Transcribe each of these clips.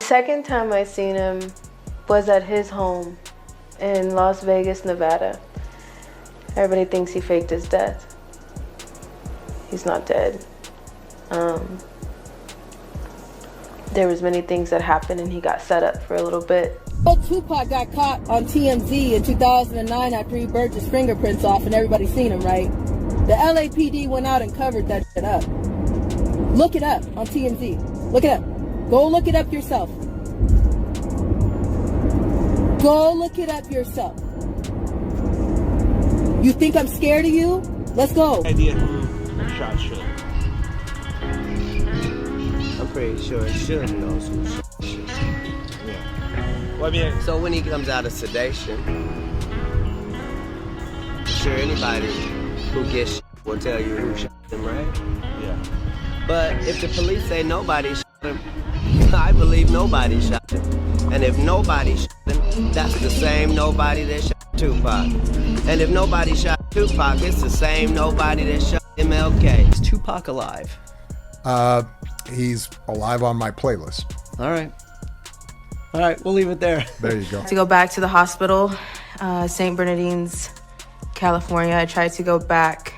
Second time I seen him was at his home in Las Vegas, Nevada. Everybody thinks he faked his death. He's not dead. There was many things that happened and he got set up for a little bit. Tupac got caught on TMZ in 2009 after he burnt his fingerprints off and everybody seen him, right? The LAPD went out and covered that shit up. Look it up on TMZ. Look it up. Go look it up yourself. Go look it up yourself. You think I'm scared of you? Let's go. Idea who shot Shook. I'm pretty sure Shook knows who shot Shook. Yeah. Well, I mean, so when he comes out of sedation, I'm sure anybody who gets shot will tell you who shot him, right? yeah. But if the police say nobody shot him, I believe nobody shot him. And if nobody shot him, that's the same nobody that shot Tupac. And if nobody shot Tupac, it's the same nobody that shot MLK. Is Tupac alive? He's alive on my playlist. All right. All right, we'll leave it there. There you go. To go back to the hospital, St. Bernardine's, California. I tried to go back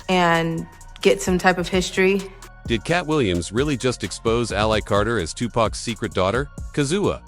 and get some type of history. Did Katt Williams really just expose Ally Carter as Tupac's secret daughter? Kazua.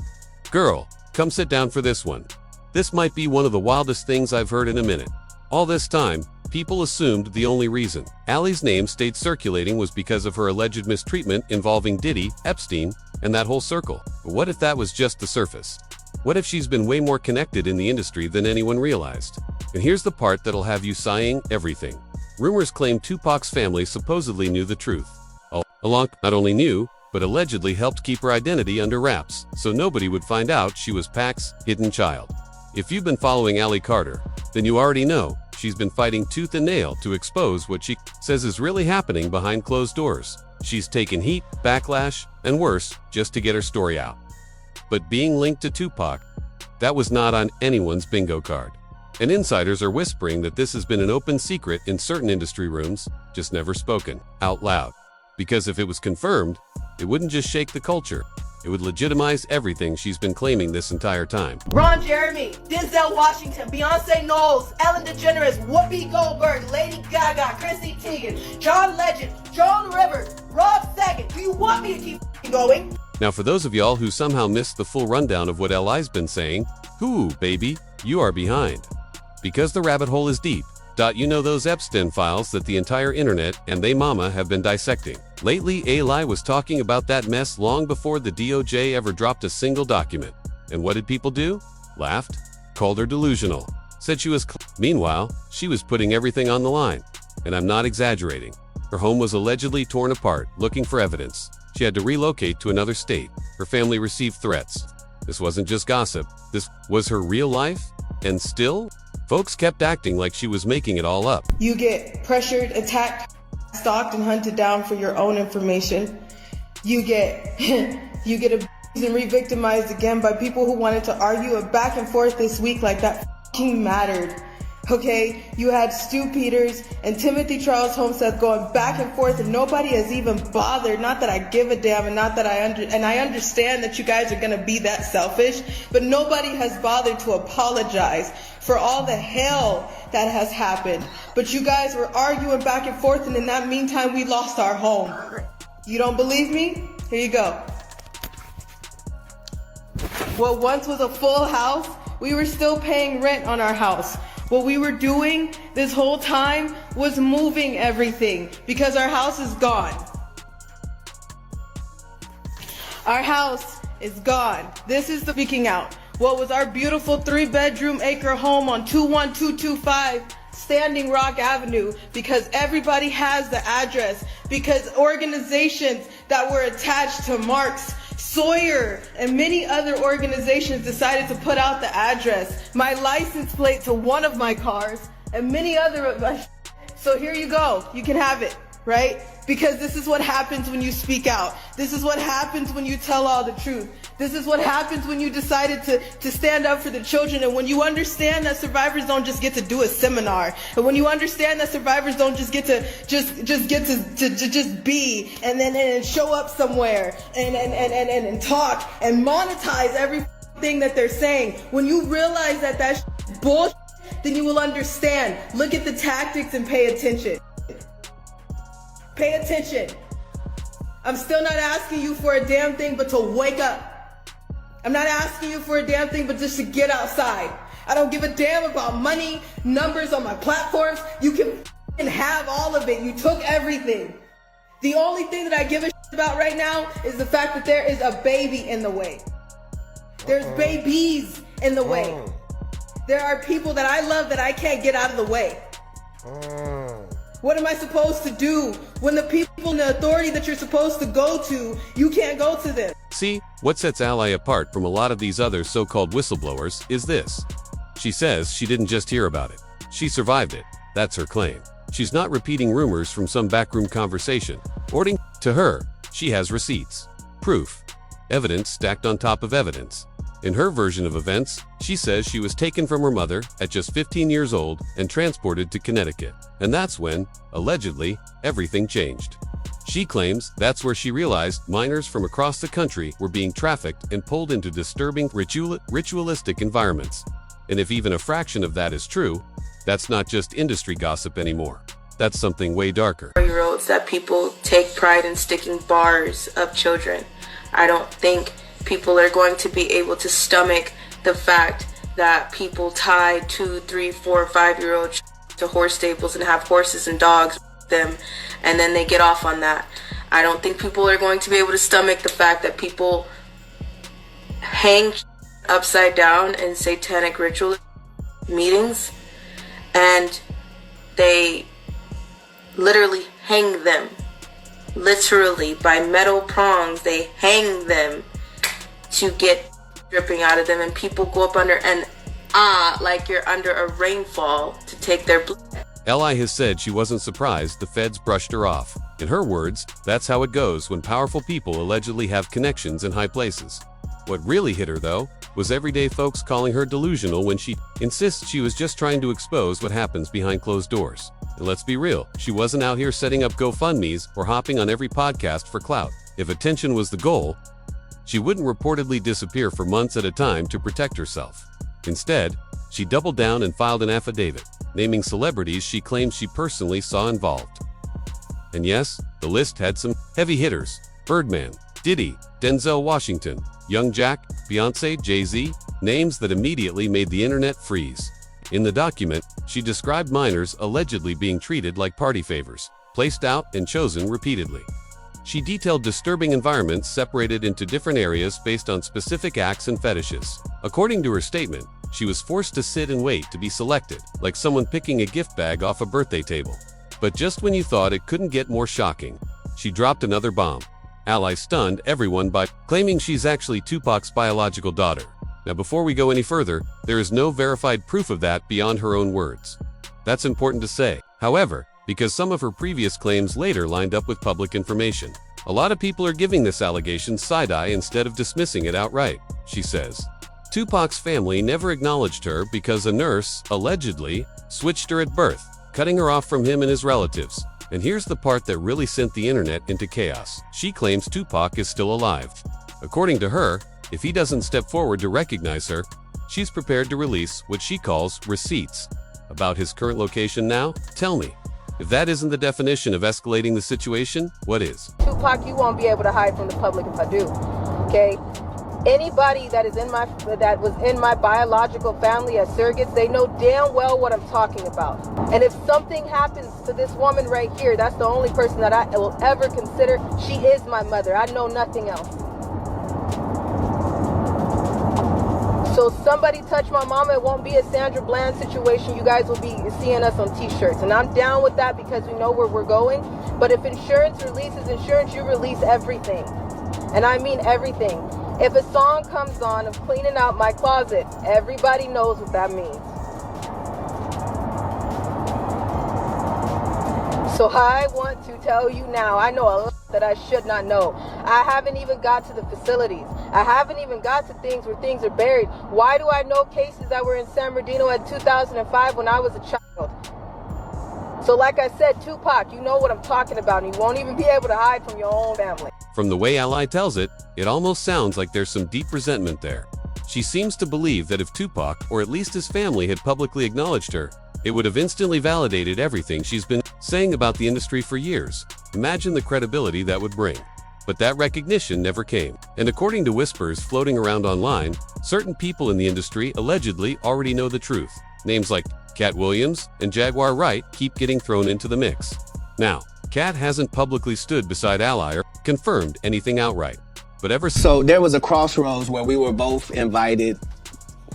Girl, come sit down for this one. This might be one of the wildest things I've heard in a minute. All this time, people assumed the only reason Ally's name stayed circulating was because of her alleged mistreatment involving Diddy, Epstein, and that whole circle. But what if that was just the surface? What if she's been way more connected in the industry than anyone realized? And here's the part that'll have you sighing everything. Rumors claim Tupac's family supposedly knew the truth. Along, not only knew, but allegedly helped keep her identity under wraps, so nobody would find out she was Pac's hidden child. If you've been following Ally Carter, then you already know she's been fighting tooth and nail to expose what she says is really happening behind closed doors. She's taken heat, backlash, and worse, just to get her story out. But being linked to Tupac, that was not on anyone's bingo card. And insiders are whispering that this has been an open secret in certain industry rooms, just never spoken out loud. Because if it was confirmed, it wouldn't just shake the culture. It would legitimize everything she's been claiming this entire time. Ron Jeremy, Denzel Washington, Beyonce Knowles, Ellen DeGeneres, Whoopi Goldberg, Lady Gaga, Chrissy Teigen, John Legend, Joan Rivers, Rob Saget. Do you want me to keep going? Now for those of y'all who somehow missed the full rundown of what Ally's been saying, whoo, baby, you are behind. Because the rabbit hole is deep. You know those Epstein files that the entire internet and they mama have been dissecting. Lately, Ally was talking about that mess long before the DOJ ever dropped a single document. And what did people do? Laughed, called her delusional, said she was Meanwhile, she was putting everything on the line. And I'm not exaggerating. Her home was allegedly torn apart, looking for evidence. She had to relocate to another state. Her family received threats. This wasn't just gossip. This was her real life. And still, folks kept acting like she was making it all up. You get pressured, attacked, stalked, and hunted down for your own information. You get abused and re-victimized again by people who wanted to argue a back and forth this week like that fucking mattered. Okay, you had Stu Peters and Timothy Charles Homestead going back and forth, and nobody has even bothered. Not that I give a damn, and not that I understand that you guys are gonna be that selfish, but nobody has bothered to apologize for all the hell that has happened. But you guys were arguing back and forth, and in that meantime, we lost our home. You don't believe me? Here you go. What once was a full house, we were still paying rent on our house. What we were doing this whole time was moving everything because our house is gone. Our house is gone. This is the speaking out. What was our beautiful 3-bedroom acre home on 21225 Standing Rock Avenue, because everybody has the address, because organizations that were attached to Marx, Sawyer, and many other organizations decided to put out the address, my license plate to one of my cars, and many other of my. So here you go. You can have it. right? Because this is what happens when you speak out. This is what happens when you tell all the truth. This is what happens when you decided to stand up for the children, and when you understand that survivors don't just get to do a seminar, and when you understand that survivors don't just get to just be and then show up somewhere and talk and monetize everything that they're saying. When you realize that that's bullshit, then you will understand. Look at the tactics and pay attention. Pay attention. I'm still not asking you for a damn thing but to wake up. I'm not asking you for a damn thing but just to get outside. I don't give a damn about money, numbers on my platforms. You can have all of it. You took everything. The only thing that I give a shit about right now is the fact that there is a baby in the way. There's babies in the way. There are people that I love that I can't get out of the way. What am I supposed to do when the people in the authority that you're supposed to go to, you can't go to them? See, what sets Ally apart from a lot of these other so-called whistleblowers is this. She says she didn't just hear about it. She survived it. That's her claim. She's not repeating rumors from some backroom conversation. According to her, she has receipts, proof, evidence stacked on top of evidence. In her version of events, she says she was taken from her mother at just 15 years old and transported to Connecticut. And that's when, allegedly, everything changed. She claims that's where she realized minors from across the country were being trafficked and pulled into disturbing ritualistic environments. And if even a fraction of that is true, that's not just industry gossip anymore. That's something way darker. 4-year-olds that people take pride in sticking bars of children. I don't think people are going to be able to stomach the fact that people tie 2, 3, 4, 5-year-olds to horse stables and have horses and dogs with them, and then they get off on that. I don't think people are going to be able to stomach the fact that people hang upside down in satanic ritual meetings, and they literally hang them. Literally, by metal prongs, they hang them to get dripping out of them, and people go up under and like you're under a rainfall to take their blood. Ally has said she wasn't surprised the feds brushed her off. In her words, that's how it goes when powerful people allegedly have connections in high places. What really hit her, though, was everyday folks calling her delusional when she insists she was just trying to expose what happens behind closed doors. And let's be real, she wasn't out here setting up GoFundMes or hopping on every podcast for clout. If attention was the goal, she wouldn't reportedly disappear for months at a time to protect herself. Instead, she doubled down and filed an affidavit, naming celebrities she claims she personally saw involved. And yes, the list had some heavy hitters: Birdman, Diddy, Denzel Washington, Young Jack, Beyonce, Jay-Z, names that immediately made the internet freeze. In the document, she described minors allegedly being treated like party favors, placed out and chosen repeatedly. She detailed disturbing environments separated into different areas based on specific acts and fetishes. According to her statement, she was forced to sit and wait to be selected, like someone picking a gift bag off a birthday table. But just when you thought it couldn't get more shocking, she dropped another bomb. Ally stunned everyone by claiming she's actually Tupac's biological daughter. Now, before we go any further, there is no verified proof of that beyond her own words. That's important to say. However, because some of her previous claims later lined up with public information, a lot of people are giving this allegation side-eye instead of dismissing it outright, she says. Tupac's family never acknowledged her because a nurse, allegedly, switched her at birth, cutting her off from him and his relatives. And here's the part that really sent the internet into chaos. She claims Tupac is still alive. According to her, if he doesn't step forward to recognize her, she's prepared to release what she calls receipts. About his current location now? Tell me, if that isn't the definition of escalating the situation, what is? Tupac, you won't be able to hide from the public if I do, okay? Anybody that was in my biological family as surrogates, they know damn well what I'm talking about. And if something happens to this woman right here, that's the only person that I will ever consider. She is my mother. I know nothing else. So somebody touch my mama, it won't be a Sandra Bland situation. You guys will be seeing us on t-shirts. And I'm down with that because we know where we're going. But if insurance releases insurance, you release everything. And I mean everything. If a song comes on of cleaning out my closet, everybody knows what that means. So I want to tell you now, I know a lot that I should not know. I haven't even got to the facilities. I haven't even got to things where things are buried. Why do I know cases that were in San Bernardino in 2005 when I was a child? So like I said, Tupac, you know what I'm talking about, and you won't even be able to hide from your own family. From the way Ally tells it, it almost sounds like there's some deep resentment there. She seems to believe that if Tupac, or at least his family, had publicly acknowledged her, it would have instantly validated everything she's been saying about the industry for years. Imagine the credibility that would bring. But that recognition never came. And according to whispers floating around online, certain people in the industry allegedly already know the truth. Names like Katt Williams and Jaguar Wright keep getting thrown into the mix. Now, Katt hasn't publicly stood beside Ally or confirmed anything outright. But ever since So there was a crossroads where we were both invited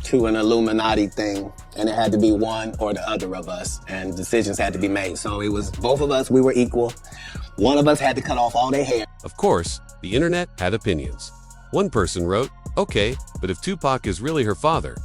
to an Illuminati thing, and it had to be one or the other of us, and decisions had to be made. So it was both of us, we were equal. One of us had to cut off all their hair. Of course, the internet had opinions. One person wrote, okay, but if Tupac is really her father,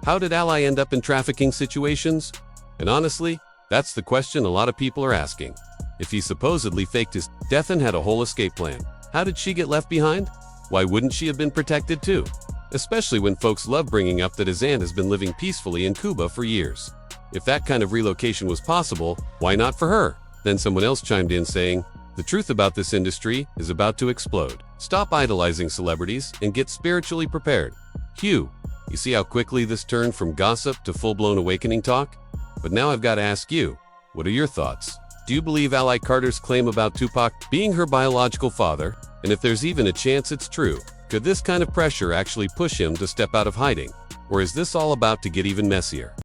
how did Ally end up in trafficking situations? And honestly, that's the question a lot of people are asking. If he supposedly faked his death and had a whole escape plan, how did she get left behind? Why wouldn't she have been protected too? Especially when folks love bringing up that his aunt has been living peacefully in Cuba for years. If that kind of relocation was possible, why not for her? Then someone else chimed in saying, the truth about this industry is about to explode. Stop idolizing celebrities and get spiritually prepared. Hugh, you see how quickly this turned from gossip to full-blown awakening talk? But now I've got to ask you, what are your thoughts? Do you believe Ally Carter's claim about Tupac being her biological father? And if there's even a chance it's true, could this kind of pressure actually push him to step out of hiding? Or is this all about to get even messier?